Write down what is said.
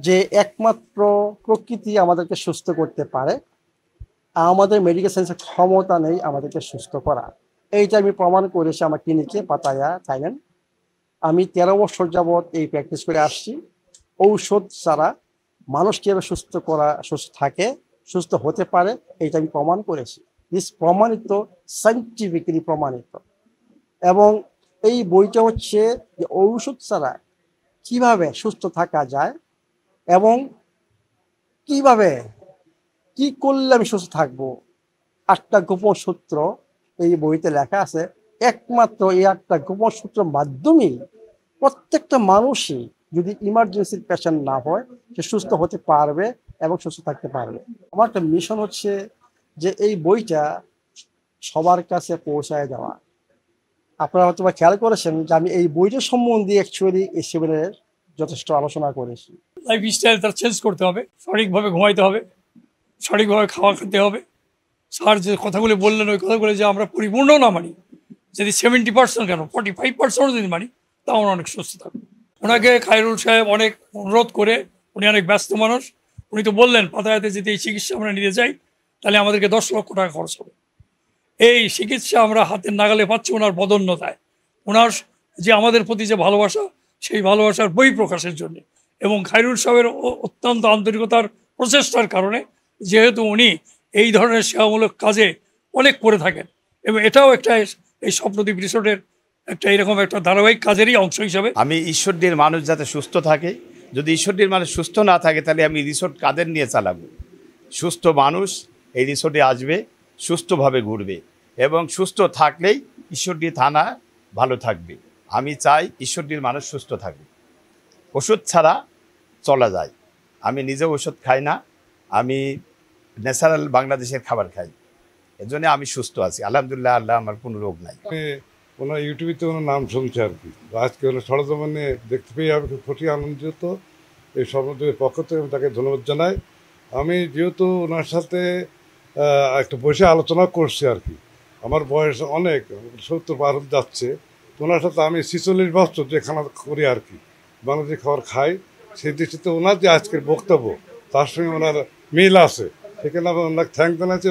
যে একমাত্র প্রকৃতি আমাদেরকে সুস্থ করতে পারে। আমাদের মেডিকেল সায়েন্সের ক্ষমতা নেই আমাদেরকে সুস্থ করা। এইটা আমি প্রমাণ করেছি আমার ক্লিনিকে পাতায়া, থাইল্যান্ড। আমি 13 বছর যাবৎ এই প্র্যাকটিস করে আসছি। ঔষধ ছাড়া মানুষ কিভাবে সুস্থ থাকে, সুস্থ হতে পারে, এইটা আমি প্রমাণ করেছি। প্রমাণিত, সাইন্টিফিক্যালি প্রমাণিত। এবং এই বইটা হচ্ছে যে ঔষধ ছাড়া কিভাবে সুস্থ থাকা যায় এবং কিভাবে কি করলে আমি সুস্থ থাকবো, 8টা গোপন সূত্র এই বইতে লেখা আছে। একমাত্র এই 8টা গোপন সূত্রের মাধ্যমেই প্রত্যেকটা মানুষই যদি ইমার্জেন্সির পেশেন্ট না হয় সে সুস্থ হতে পারবে এবং সুস্থ থাকতে পারবে। আমার একটা মিশন হচ্ছে যে এই বইটা সবার কাছে পৌঁছায় দেওয়া। আপনারা হয়তো বা খেয়াল করেছেন যে আমি এই বইটা সম্বন্ধে অ্যাকচুয়ালি এই সেমিনারে যথেষ্ট আলোচনা করেছি। লাইফ স্টাইল তার চেঞ্জ করতে হবে, সঠিকভাবে ঘুমাইতে হবে, সঠিকভাবে খাওয়া খেতে হবে। স্যার যে কথাগুলি বললেন ওই কথাগুলো যে আমরা পরিপূর্ণ না মানি, যদি 70% কেন 45% যদি মানি, তাও আমরা অনেক সুস্থ থাকবো। ওনাকে খায়রুল সাহেব অনেক অনুরোধ করে, উনি অনেক ব্যস্ত মানুষ, উনি তো বললেন পাতায়াতে যদি এই চিকিৎসা আমরা নিতে যাই তাহলে আমাদেরকে 10 লক্ষ টাকা খরচ হবে। এই চিকিৎসা আমরা হাতের নাগালে পাচ্ছি ওনার বদন্যতায়, ওনার যে আমাদের প্রতি যে ভালোবাসা, সেই ভালোবাসার বই প্রকাশের জন্য এবং খায়রুল সাহেবের অত্যন্ত আন্তরিকতার প্রচেষ্টার কারণে, যেহেতু উনি এই ধরনের সেবামূলক কাজে অনেক করে থাকেন এবং এটাও একটা এই স্বপ্নদ্বীপ রিসোর্টের একটা এরকম একটা ধারাবাহিক কাজেরই অংশ হিসাবে। আমি ঈশ্বরদীর মানুষ যাতে সুস্থ থাকে, যদি ঈশ্বরদীর মানুষ সুস্থ না থাকে তাহলে আমি রিসোর্ট কাদের নিয়ে চালাবো? সুস্থ মানুষ এই রিসোর্টে আসবে, সুস্থভাবে ঘুরবে এবং সুস্থ থাকলেই ঈশ্বরদী থানা ভালো থাকবে। আমি চাই ঈশ্বরদীর মানুষ সুস্থ থাকবে। ওষুধ ছাড়া চলা যায়। আমি নিজে ওষুধ খাই না, আমি ন্যাচারাল বাংলাদেশের খাবার খাই, এজন্য আমি সুস্থ আছি আলহামদুলিল্লাহ। আল্লাহ আমার কোনো রোগ নাই। ওনার ইউটিউবে ওনার নাম শুনছি আর কি, আজকে ওনার সরজমিনে দেখতে পেয়ে আমি খুব খুশি আনন্দিত। এই স্বপ্নদ্বীপের পক্ষ থেকে আমি তাকে ধন্যবাদ জানাই। আমি যেহেতু ওনার সাথে একটা বসে আলোচনা করছি আর কি, আমার বয়স অনেক 70 পার হতে যাচ্ছে, তো ওনার সাথে আমি 46 বছর যে খানা করি আর কি, বাংলাদেশি খাবার খাই, সেই দৃষ্টিতে ওনার যে আজকের বক্তব্য তার সঙ্গে ওনার মিল আছে, সেখানে আমি ওনাকে থ্যাংক জানাচ্ছি।